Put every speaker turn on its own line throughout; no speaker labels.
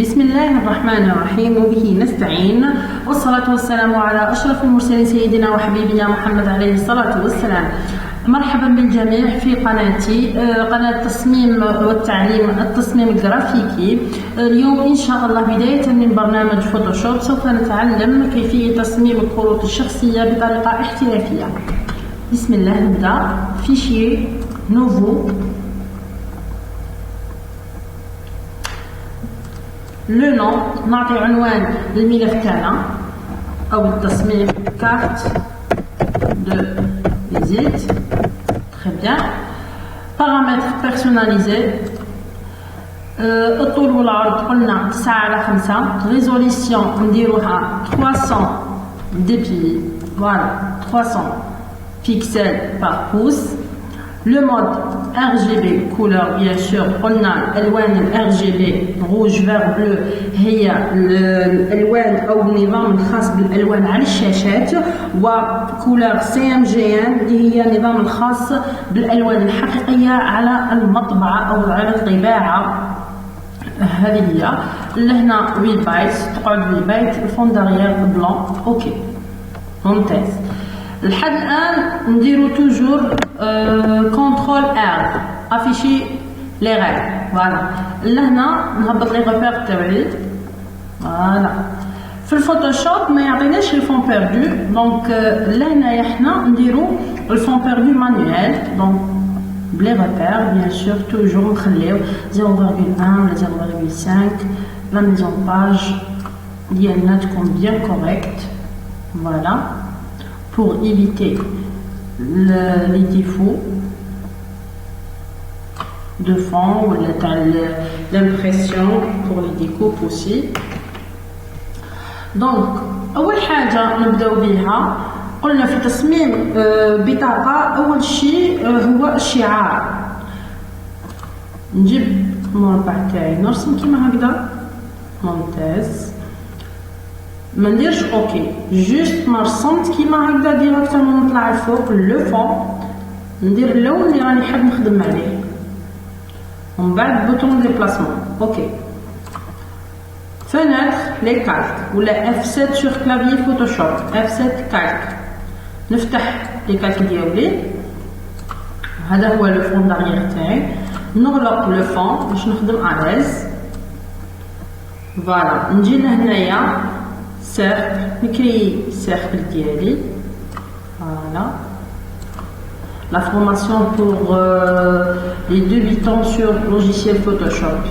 بسم الله الرحمن الرحيم وبه نستعين والصلاة والسلام على أشرف المرسلين سيدنا وحبيبنا محمد عليه الصلاة والسلام. مرحبا بالجميع في قناتي، قناة تصميم والتعليم التصميم الجرافيكي. اليوم إن شاء الله بداية من برنامج فوتوشوب سوف نتعلم كيفية تصميم الكروت الشخصية بطريقة احترافية. بسم الله نبدأ. فيشي نوفو، لو نو نعطي عنوان الملف تاعنا او التصميم كارت دو فيزيت. تري بيان. بارامتر بيرسوناليزي، الطول والعرض قلنا 9/5. ريزوليسيون نديروها 300 دبي، فوالا 300 بيكسل بار بوس. Le mode RGB couleur bien sûr قلنا الألوان RGB rouge vert bleu هي الألوان أو النظام الخاص بالألوان على الشاشات، وكولور CMYK اللي هي النظام الخاص بالألوان الحقيقية على المطبعة أو على الطباعة. هذه هي لهنا 8 بايت، تقعد 8 بايت. الفون داريير بلون. اوكي ممتاز. لحد الآن نديرو توجور كونترول ار افيشي لي غير. فوالا لهنا نهبط لي غوبير تاوعي. فوالا في الفوتوشوب ما يعطيناش الفون بيردو، دونك لهنايا حنا نديرو الفون بيردو مانيوال. دونك بلي غوبير بيان سور توجور نخليو 0.1 ولا 0.5. لا ميزون باج ديالنا تكون بيان كوريكت. فوالا pour éviter les défauts de fond ou l'impression pour les découpes aussi. Donc أول حاجة نبداو بها قلنا في تصميم بطاقة، أول شيء هو الشعار. نجيب المربع تاعي نرسم كيما هكذا. ممتاز. ما نديرش اوكي، جوست ما رسمت كيما هكذا ديريكتومون نطلع الفوق لو فون، ندير اللون اللي راني حاب نخدم عليه ومن بعد بوطون ديبلاسمون. اوكي. فنتر لي كالك ولا F7 سور كلافيي فوتوشوب، F7 كالك. نفتح لي كالك ديالي، هذا هو لو فون داريير تاعي. نغلق لو فون باش نخدم اليز. فوالا نجي لهنايا cercle, نكري cercle ديالي. Voilà. La formation pour les débutants sur logiciel Photoshop.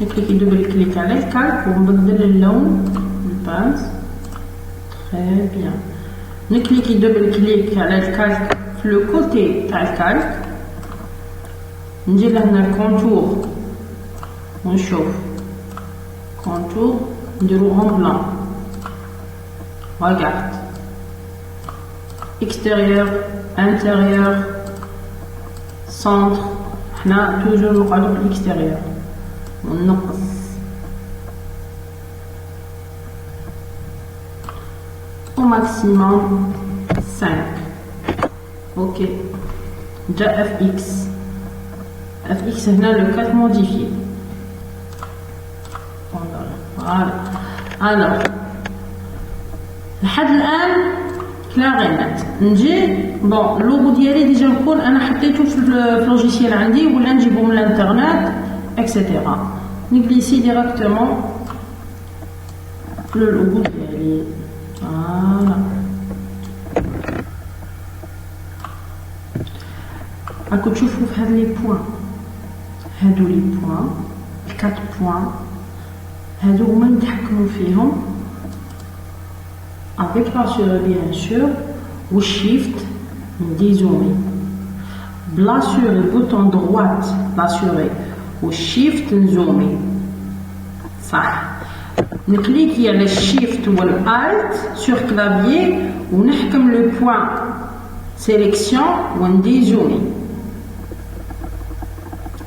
نكليكي دوبل كليك على الكالك ونبدل اللون البانس. تري بيان. نكليكي دوبل كليك على الكالك في لو كوتي تاع الكالك، نجي لهنا الكونتور ونشوف كونتور نديرو اون بلان. ريغارد اكستيريور انتيريور سونتر، حنا توجور نقعدو في الاكستيريور ونقص. au maximum 5. ok. جاء fx هنا لو 4 موديفي. فوالا. alors لحد الآن كلاغينات. نجي بون اللوغو ديالي ديجا نكون انا حطيته في اللوجيسيال عندي ولا نجيبو من الانترنت etc. نجليسي ديريكتومون لو لوغو ديالي. فوالا. راكم تشوفوا في هاد لي بوين، هادو لي بوين، الكات بوين هادو هما نتحكمو فيهم افيك لاسور بيان سور والشيفت نديزومي. بلاسور البوطون دروات لاسوري والشيفت نزومي. صح. نكليكي على الشيفت والالت سور كلافيي ونحكم لو بوين سيليكسيون ونديزومي.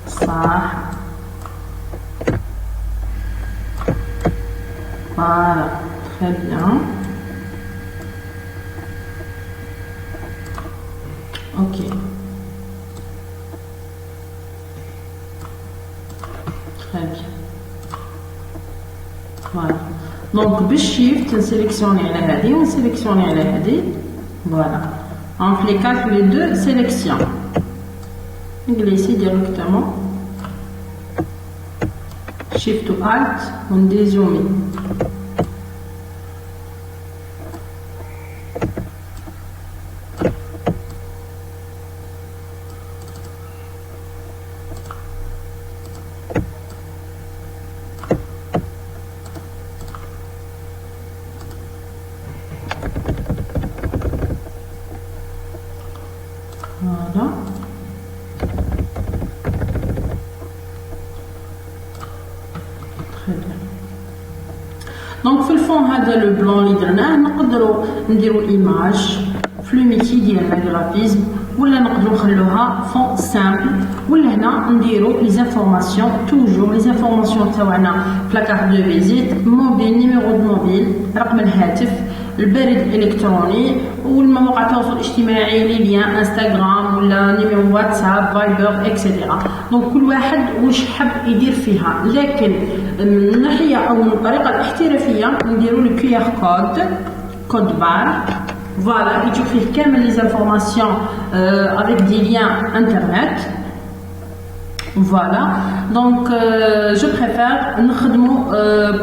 صح. Voilà, très bien. Ok. Très bien. Voilà. Donc, بالشيفت نسيليكسيوني على هذه ونسيليكسيوني على هذه. Voilà. On fait les deux sélections. Glisser directement. Shift to Alt, on dézoome. Voilà. Très bien. Donc في الفون هذا لو بلون اللي درناه نقدروا نديروا ايماج في لو ميتي ديال الجرافيزم ولا نقدروا نخلوها فون سامبل ولا هنا نديروا لي زانفورماسيون توجور لي زانفورماسيون تاعنا في لاكارت دو فيزيت موبيل نيميرو دو موبيل رقم الهاتف البريد الالكتروني والمواقع التواصل الاجتماعي لي ليان انستغرام ولا نيميرو واتساب فايبر اكسيتيرا. دونك كل واحد واش حب يدير فيها لكن من الناحيه او من الطريقه الاحترافيه نديروا لو كيو ار كود بار. Voilà, et tu fais comme les informations avec des liens internet. Voilà, donc je préfère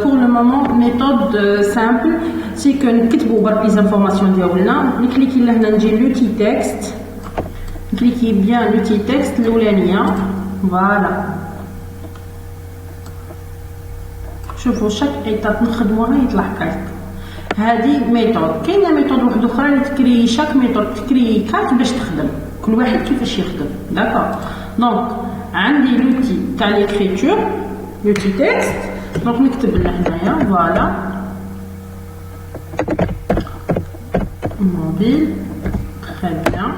pour le moment méthode simple, c'est que nous cliquons les informations diabolna, nous cliquons là l'outil texte, cliquez bien l'outil texte, l'oulania, voilà. شوفوا chaque étape نخدموها يطلع كارت. هذه ميثود. كاينه ميثود واحده اخرى اللي تكري شاك ميثود تكري كارت باش تخدم كل واحد كيفاش يخدم. داكور. دونك عندي لوتي تاع ليكريتور لوتي تكست. دونك نكتب لنا هنايا فوالا موبيل. تري بيان.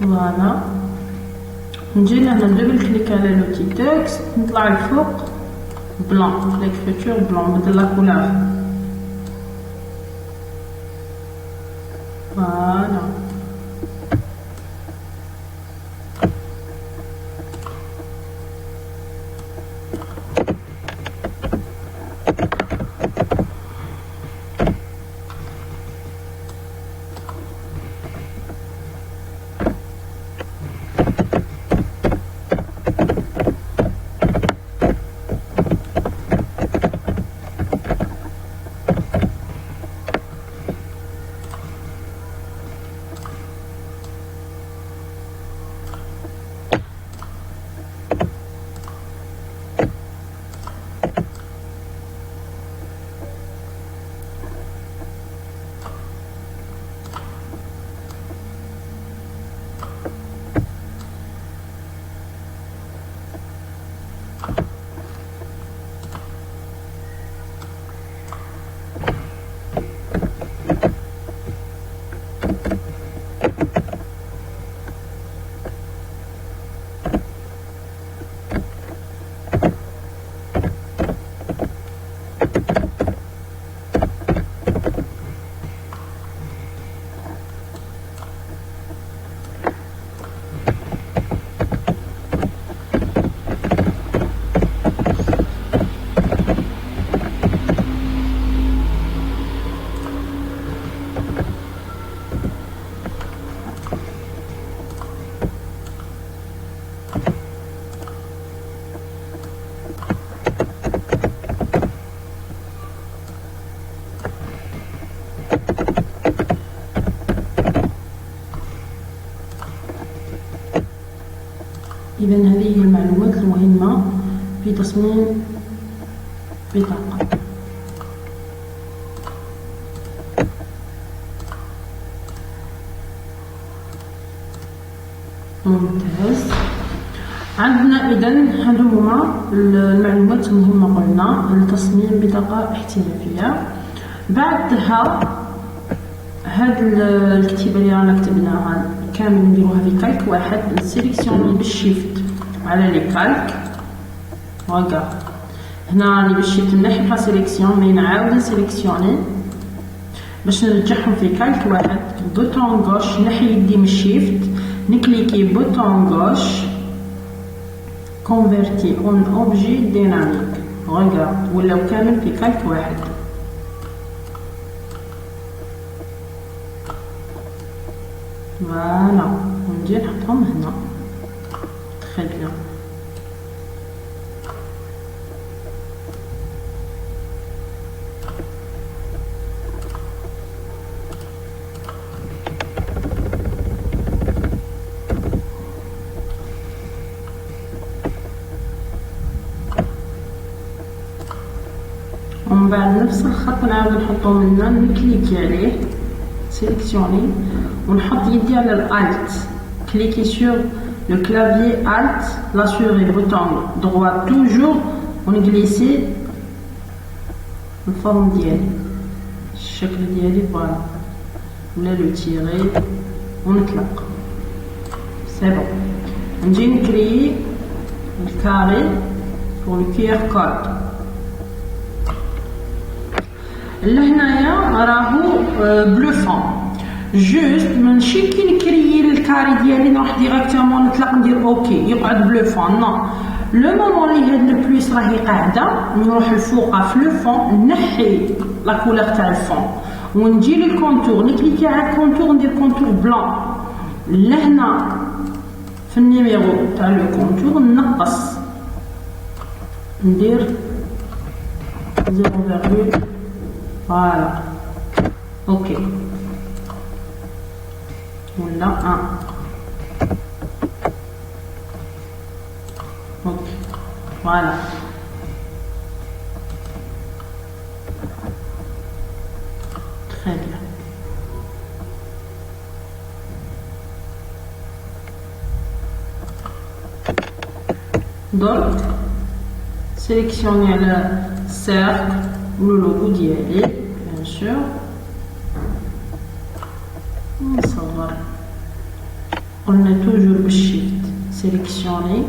فوالا نجي لهنا ندبل كليك على لوتي تكست نطلع الفوق بلون ليكريتور بلون بدل لا كولور. فوالا إذا هذه هي المعلومات المهمة في تصميم بطاقة. ممتاز. عندنا إذن هادو هما المعلومات المهمة قلنا لتصميم بطاقة ائتلافية. بعدها هاد الكتيبة اللي رانا كتبناها كامل نديروها في كالك واحد، نسيليكسيوني بالشيفت على لي كالك. هاكا هنا راني بالشيفت نحي بلا سيليكسيون، مي نعاود نسيليكسيوني باش نرجعهم في كالك واحد. بوطون غوش نحي يدي من الشيفت، نكليكي بوطون غوش كونفيرتي اون اوبجي ديناميك. هاكا ولاو كامل في كالك واحد. فوالا ونجي نحطهم هنا. تري بيان. ومن بعد نفس الخط نعاود نحطو منا، نكليكي عليه سيليكسيوني ونحط يدي على الالت، كليكي سور لو كلافيي الت لاسوري بوطون droit توجور ونجليسي الفورم ديالي الشكل ديالي فوالا، ولا لو تيري ونطلق. سي بون. نجي نكري الكاري pour le QR code. لهنايا راهو بلو فون، جوست ماشي كي نكريي الكاري ديالي نروح ديريكتومون نطلق ندير اوكي يقعد بلو فون. نو، لو مومون اللي هاد البلوس راهي قاعده نروح الفوق في لو فون نحي لا كولور تاع الفون ونجي للكونتور نكليكي على الكونتور ندير كونتور بلون. لهنا في النيميرو تاع لو كونتور نقص ندير 0.1. فوالا اوكي ولا 1. اوكي فوالا. تري بيان. درك سيليكسيوني على السيرك لو لوغو ديالي بيان سور، نصور. قلنا توجور بالشيفت سيليكسيوني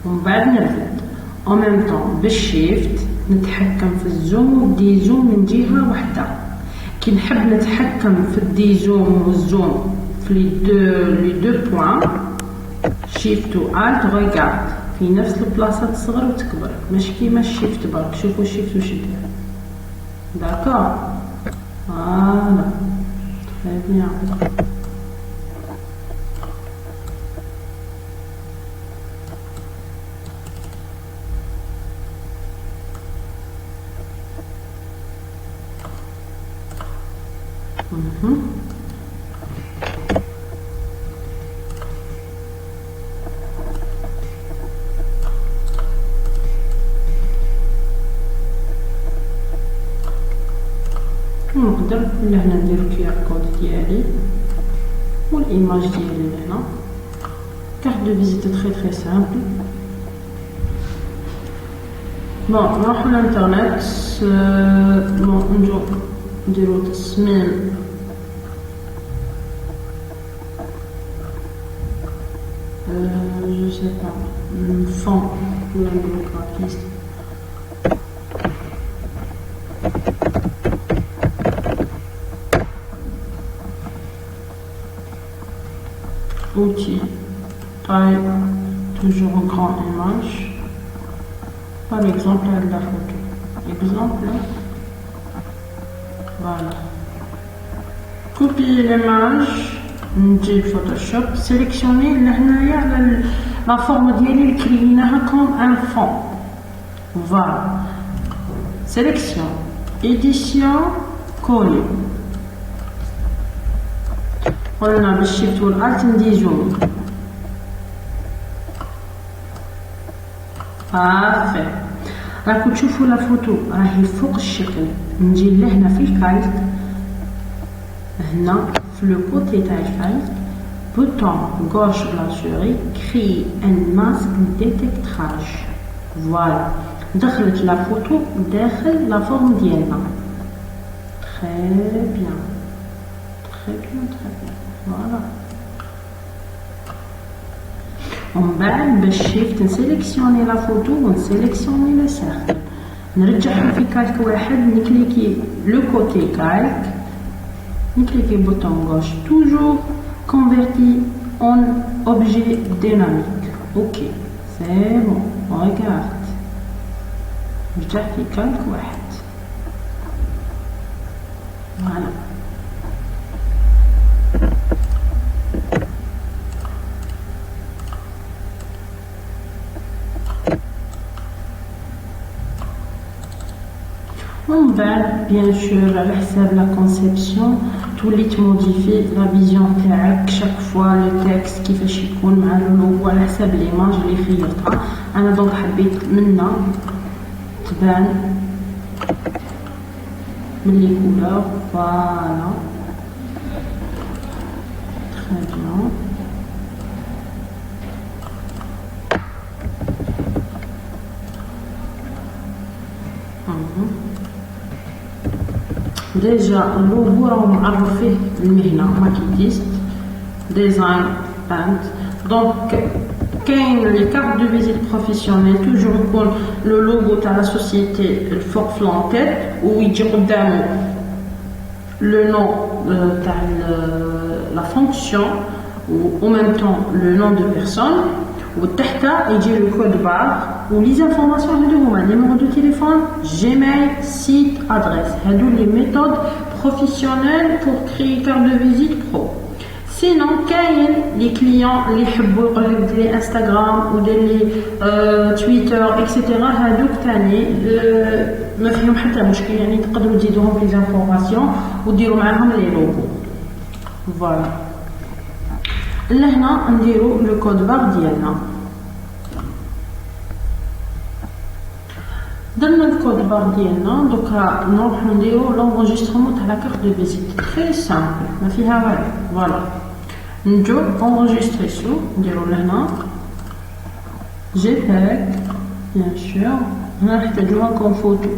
ومن بعد نرفد او ميم طون بالشيفت نتحكم في الزوم والديزوم من جهه واحده. كي نحب نتحكم في الديزوم والزوم في لي دو بوين شيفت و الت ريغارد في نفس البلاصه تصغر وتكبر، ماشي كيما الشيفت برك. شوفوا الشيفت واش يدير. داكور فوالا تري بيان. نقدر لهنا ندير الكيار كود ديالي والايماج ديالي لهنا. كارت دو فيزيت تري سامبل. بون نروحو للانترنت. بون نجو نديرو تصميم جو سي با فون ولا نديرو غرافيست. Outil, taille, toujours en grand image. Par exemple, la photo. Exemple, voilà. Copier l'image, نجي Photoshop, sélectionner la forme ديالي اللي كريناها comme un fond. Voilà. Sélection, édition, coller. قلنا بالشيفت والالت ندي زوم. بارفي. راكو تشوفوا لا فوتو راهي فوق الشكل. نجي لهنا في الكالك، هنا في لو كوتي تاع الكالك bouton gauche de la souris, créer un masque détectage. Voilà. دخلت la photo داخل la forme ديالنا. Très bien. Très bien, très bien. Voilà. On va shift نسيليكسيوني la photo ونسيليكسيوني le cercle. نرجعهم في كالك واحد نكليكي لو كوتي كالك نكليكي bouton gauche toujours converti en objet dynamique. Ok, c'est bon. Regarde. نرجع في كالك واحد. Voilà. On va bien sûr à la conception tout les modifier la vision تاعك chaque fois le texte كيفاش يكون مع اللوغو على حسب ليماج اللي خيرتها. انا دونك حبيت منا تبان من لي كولور. فوالا très bien. ديجا اللوغو راهو معرف فيه المهنه ماكيتيست ديزاين بانت. دونك كاين لي كارت دو فيزيت بروفيسيونيل توجور يكون لو لوغو تاع لا سوسيتي الفوق في لونتيت ويجي قدامو لو نون تاع لا فونكسيون و ميم طون لو نون دو بيرسون وتحت يجي لو كود بار ولي زانفورماسيون هادو هما نيميرو دو تيليفون جيميل سيت ادريس. هادو لي ميثود بروفيسيونيل بور كريي كارت دو فيزيت برو. سينون كاين لي كليون اللي يحبوا يقولك دير لي انستغرام ودير لي تويتر اكسيتيرا. هادوك تاني ما فيهم حتى مشكل، يعني تقدروا تزيدوهم في زانفورماسيون وديروا معاهم لي لوغو. فوالا لهنا نديرو لو كود بار ديالنا. درنا الكود بار ديالنا دوكا نروحو نديرو لونجسترومون تاع لا كارت دو فيزيت. تري سامبل ما فيها والو. فوالا نجو انجستري سو نديرو لهنا JPEG بيان سور. هنا نحتاجوها كوم فوتو.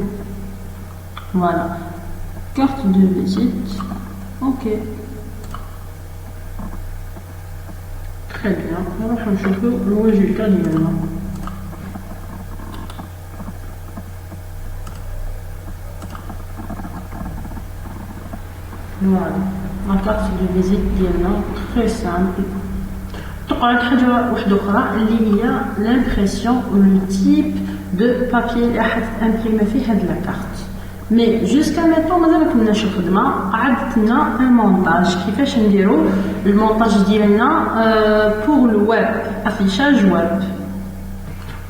فوالا كارت دو فيزيت. اوكي très bien. نروحو نشوفو الريزولتا ديالنا. فوالا لا كارت دو فيزيت ديالنا تري سامبل. تقعد حاجه واحده اخرى اللي هي لامبريسيون و لو تيب دو بابي اللي راح تامبريمي فيه هاد لا كارت. مي جوسكا ميتون مازال مكملناش الخدمه. قعدت لنا ان مونتاج كيفاش نديرو المونتاج ديالنا بور الويب افيشاج ويب.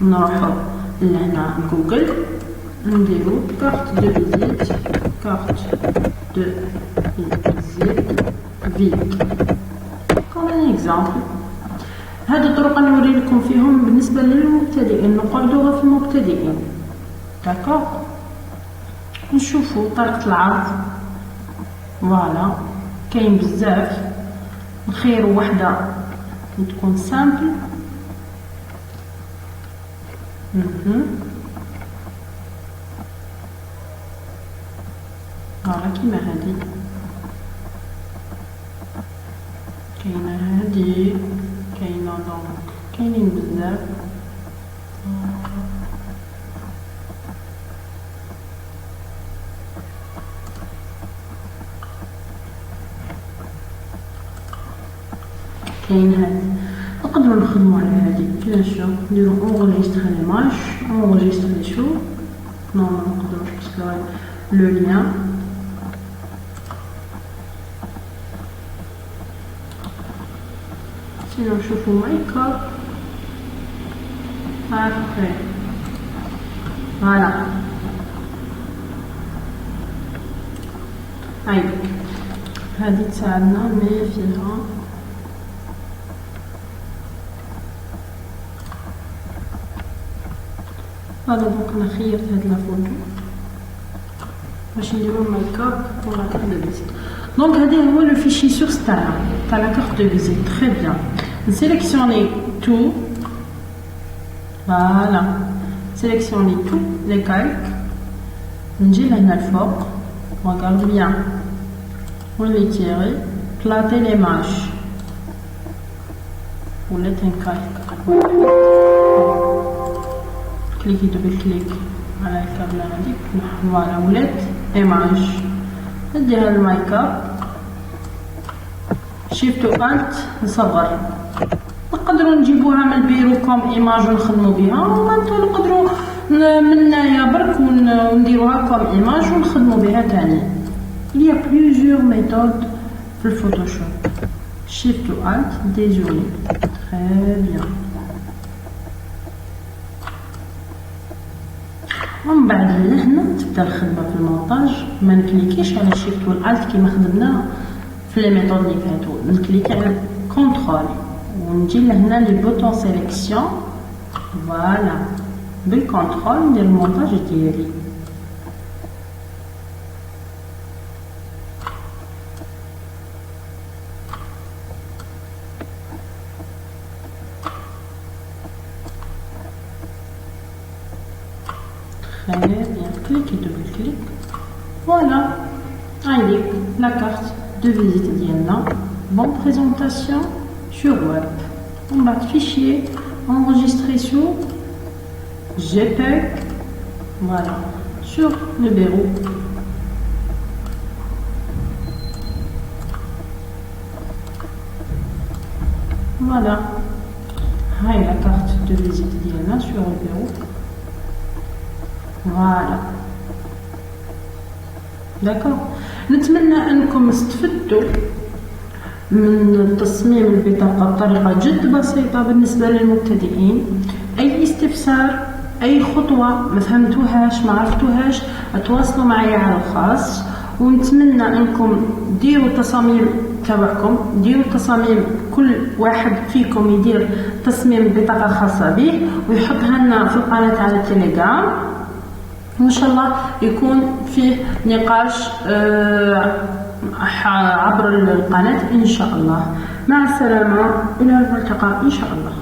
نروحو لهنا جوجل نديرو كارت دو فيزيت كارت دو فيزيت فيك كوم ان اكزامبل. هاد الطرق نوري لكم فيهم بالنسبه للمبتدئين، نقعدوها في المبتدئين. داكوغ نشوفو طريقه العرض. فوالا كاين بزاف، نخيرو وحده تكون سامبل. فوالا كيما هادي كاينه، هادي كاينه، دونك كاينين بزاف. كاين هادي نقدروا نخدموا على هادي بيان سور. نديرو اونغيستري ليماج اونغيستري شو نو نقدروا باسكو لو لين. سينو نشوفو ميك اب هاكا. فوالا هاي هادي تساعدنا مي فيها هذا. دونك انا خيرت هاد لا فوتو باش نديرو الميك اب ولا كارت دو فيزيت. Donc, regardez le fichier sur Stara, tu as la carte de visite, très bien. Sélectionnez tout. Voilà. Sélectionnez tous les calques. نجي لهنا الفوق. Regarde bien. On les tire. Platez les manches. Vous mettez un calque. Cliquez double clic على الكابل هذيك. Voilà. ولات image. نديها المايك اب. شيفت والت نصغر. نقدروا نجيبوها من البيرو كوم ايماج ونخدموا بها ولا نقدروا منايا برك ونديروها كوم ايماج ونخدموا بها تاني. Il y a plusieurs méthodes في الفوتوشوب. شيفت والت ديزولي. très bien. ومن بعد هنا تبدا الخدمه في المونتاج. ما نكليكيش على شيفت والالت كيما خدمنا في لي ميثود اللي فاتوا. نكليكي على كونترول ونجي لهنا لي بوطون سيليكسيون. فوالا بالكونترول ندير المونتاج ديالي. très bien. Cliquez double clic. Voilà. Allez, la carte de visite d'Iana. Bonne présentation sur web. On va fichier enregistrer sur JPEG. Voilà. Sur le bureau. Voilà. Allez, la carte de visite d'Iana sur le bureau. Voilà. D'accord. نتمنى أنكم استفدتوا من تصميم البطاقة بطريقة جد بسيطة بالنسبة للمبتدئين. أي استفسار أي خطوة ما فهمتوهاش ما عرفتوهاش تواصلوا معي على الخاص. ونتمنى أنكم ديروا تصاميم تبعكم. ديروا تصاميم كل واحد فيكم يدير تصميم بطاقة خاصة به ويحطها لنا في القناة على التليجرام. وإن شاء الله يكون فيه نقاش عبر القناة إن شاء الله. مع السلامة إلى الملتقى إن شاء الله.